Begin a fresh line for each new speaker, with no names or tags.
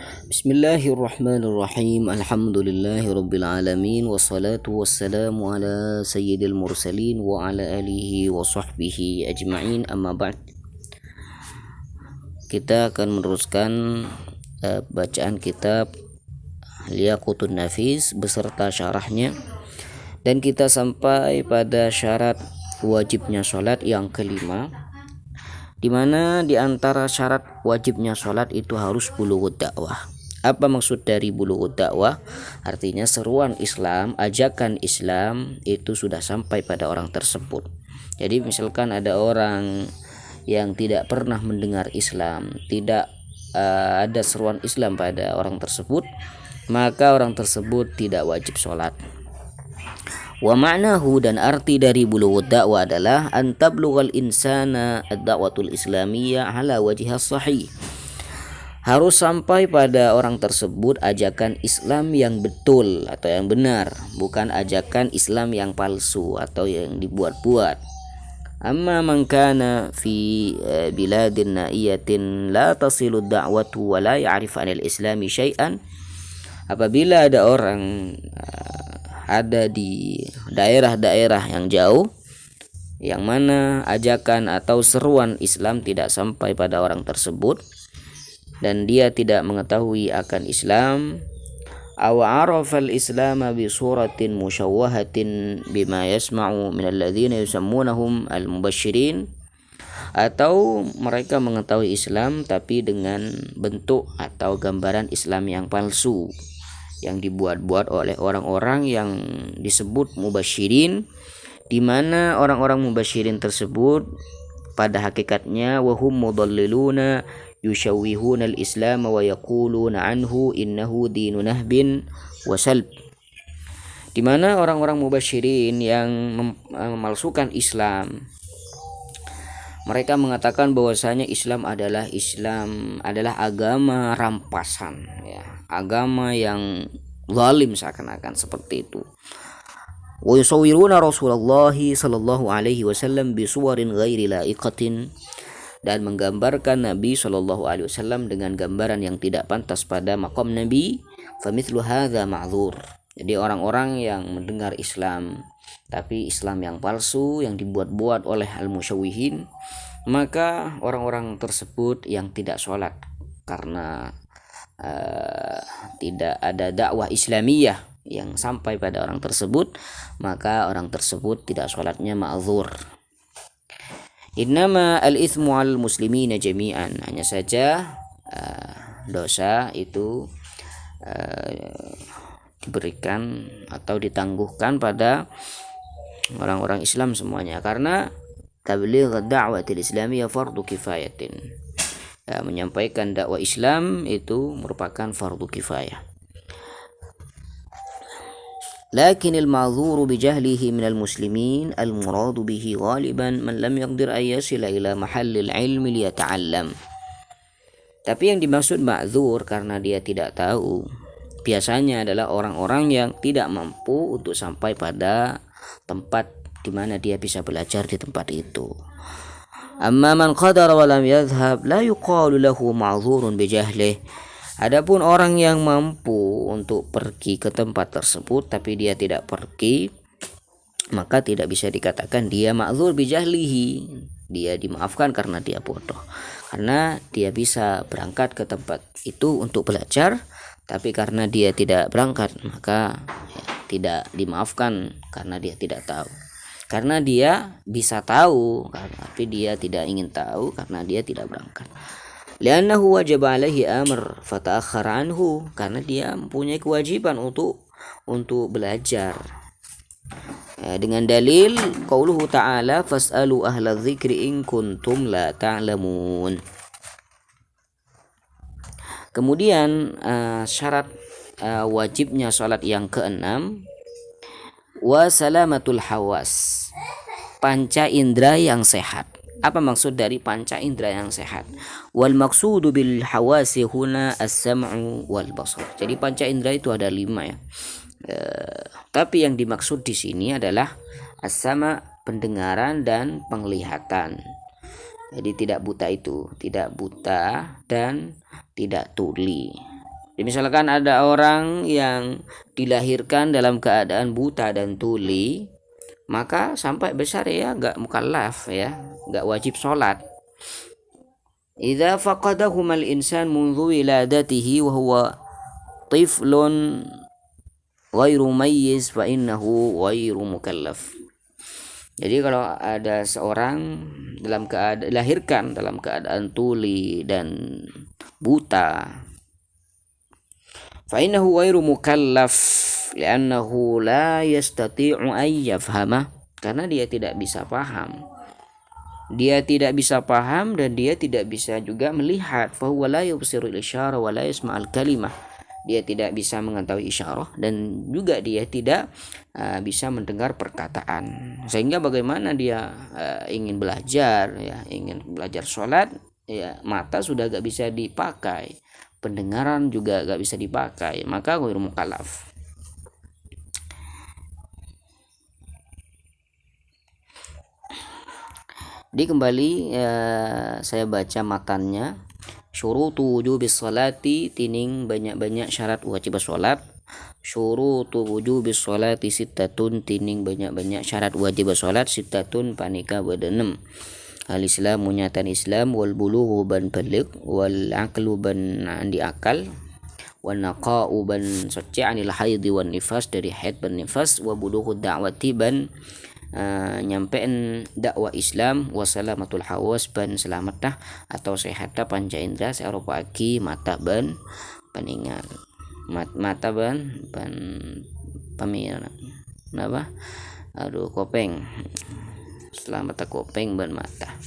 Bismillahirrahmanirrahim. Alhamdulillahirabbil alamin wassalatu wassalamu ala sayyidil mursalin wa ala alihi wa sahbihi ajma'in. Amma ba'd. Kita akan meneruskan bacaan kitab Liyaqutun Nafis beserta syarahnya, dan kita sampai pada syarat wajibnya sholat yang kelima, di mana di antara syarat wajibnya sholat itu harus bulughud dakwah. Apa maksud dari bulughud dakwah? Artinya seruan Islam, ajakan Islam itu sudah sampai pada orang tersebut. Jadi misalkan ada orang yang tidak pernah mendengar Islam, tidak ada seruan Islam pada orang tersebut, maka orang tersebut tidak wajib sholat. Wa ma'nahu, dan arti dari bulughud dakwah adalah antablughal insana ad-da'watul islamiyah ala wajhihas sahih. Harus sampai pada orang tersebut ajakan Islam yang betul atau yang benar, bukan ajakan Islam yang palsu atau yang dibuat-buat. Amma man kana fi biladin na'iyatin la tasilu ad-da'watu wa la ya'rif 'anil islami syai'an. Apabila ada orang ada di daerah-daerah yang jauh, yang mana ajakan atau seruan Islam tidak sampai pada orang tersebut, dan dia tidak mengetahui akan Islam, aw arafal islam bi suratin musyawwahatin bima yasma'u min alladhina yusammunahum al-mubasysyirin, atau mereka mengetahui Islam tapi dengan bentuk atau gambaran Islam yang palsu, yang dibuat-buat oleh orang-orang yang disebut mubasyirin, di mana orang-orang mubasyirin tersebut pada hakikatnya wahum mudalliluna yushawwihuna al-islam wa yaquluna anhu innahu dinu nahbin wa salb, di mana orang-orang mubasyirin yang memalsukan Islam, mereka mengatakan bahwasanya Islam adalah agama rampasan, ya, agama yang zalim, seakan-akan seperti itu. Wa yusawwiruna Rasulullah sallallahu alaihi wasallam bi suwarin ghairi laiqatin, dan menggambarkan Nabi sallallahu alaihi wasallam dengan gambaran yang tidak pantas pada maqam Nabi. Famithlu hadza ma'dzur. Jadi orang-orang yang mendengar Islam tapi Islam yang palsu, yang dibuat-buat oleh al-musyawwihin, maka orang-orang tersebut yang tidak sholat karena tidak ada dakwah Islamiyah yang sampai pada orang tersebut, maka orang tersebut tidak sholatnya ma'dzur. Innama al-ithmu al muslimina jami'an, hanya saja dosa itu diberikan atau ditangguhkan pada orang-orang Islam semuanya, karena tabligh ad-da'watil islamiyah fardu kifayatin, menyampaikan dakwah Islam itu merupakan fardu kifayah. Lakin al-ma'dzuru bi jahlihi minal muslimin al-muradu bihi ghaliban man lam yaqdir an yasila ila mahallil ilmi liyata'allam. Tapi yang dimaksud ma'dzur karena dia tidak tahu, biasanya adalah orang-orang yang tidak mampu untuk sampai pada tempat di mana dia bisa belajar di tempat itu. Amma man qadara wa lam yadhhab la yuqalu lahu ma'dzurun bi jahlihi. Adapun orang yang mampu untuk pergi ke tempat tersebut tapi dia tidak pergi, maka tidak bisa dikatakan dia ma'dzur bi jahlihi. Dia dimaafkan karena dia bodoh, karena dia bisa berangkat ke tempat itu untuk belajar, tapi karena dia tidak berangkat maka tidak dimaafkan karena dia tidak tahu. Karena dia bisa tahu tapi dia tidak ingin tahu karena dia tidak berangkat. Li'annahu wajaba alaihi amr fata'akhkhara anhu, karena dia mempunyai kewajiban untuk belajar. Dengan dalil qauluhu ta'ala fas'alu ahla dzikri in kuntum la ta'lamun. Kemudian syarat wajibnya salat yang keenam, wa salamatul hawas, panca indera yang sehat. Apa maksud dari panca indera yang sehat? Wal maqsudu bil hawasi huna as-sam'u wal basar. Jadi panca indera itu ada 5, ya. Tapi yang dimaksud di sini adalah as-sama', pendengaran dan penglihatan. Jadi tidak buta itu, tidak buta dan tidak tuli. Misalkan ada orang yang dilahirkan dalam keadaan buta dan tuli, maka sampai besar ya nggak mukallaf ya, nggak wajib sholat. Idza faqadahumal insan mundu wiladatihi wa huwa tiflun ghairu mayyiz fa innahu ghairu mukallaf. Jadi kalau ada seorang dalam keadaan dilahirkan dalam keadaan tuli dan buta, fa innahu ghairu mukallaf li'annahu la yastati'u an yafhama, karena dia tidak bisa paham. Dia tidak bisa paham dan dia tidak bisa juga melihat. Fa huwa la yubsiru al-isyara wa la yasma'ul kalimah. Dia tidak bisa mengetahui isyarah dan juga dia tidak bisa mendengar perkataan. Sehingga bagaimana dia ingin belajar ya, ingin belajar sholat ya, mata sudah gak bisa dipakai, pendengaran juga gak bisa dipakai, maka ghairu mukallaf. Jadi kembali saya baca matannya. Syurutu wujubis sholati, tining banyak-banyak syarat wajib salat. Syurutu wujubis sholati sittatun, tining banyak-banyak syarat wajib salat. Sittatun panika bedenem. Al-Islamu nyatan Islam, wal bulughu ban balik, wal aqlu ban andi akal, wal naqa'u ban suci anil haidi wan nifas, dari haid ban nifas, wa bulughu da'wati ban nyampein dakwah Islam, wasalamatul hawas ban selamat dah atau sehat dah panca indra serupa aki mata ban peningan mata ban pamir apa kopeng selamat kopeng ban mata.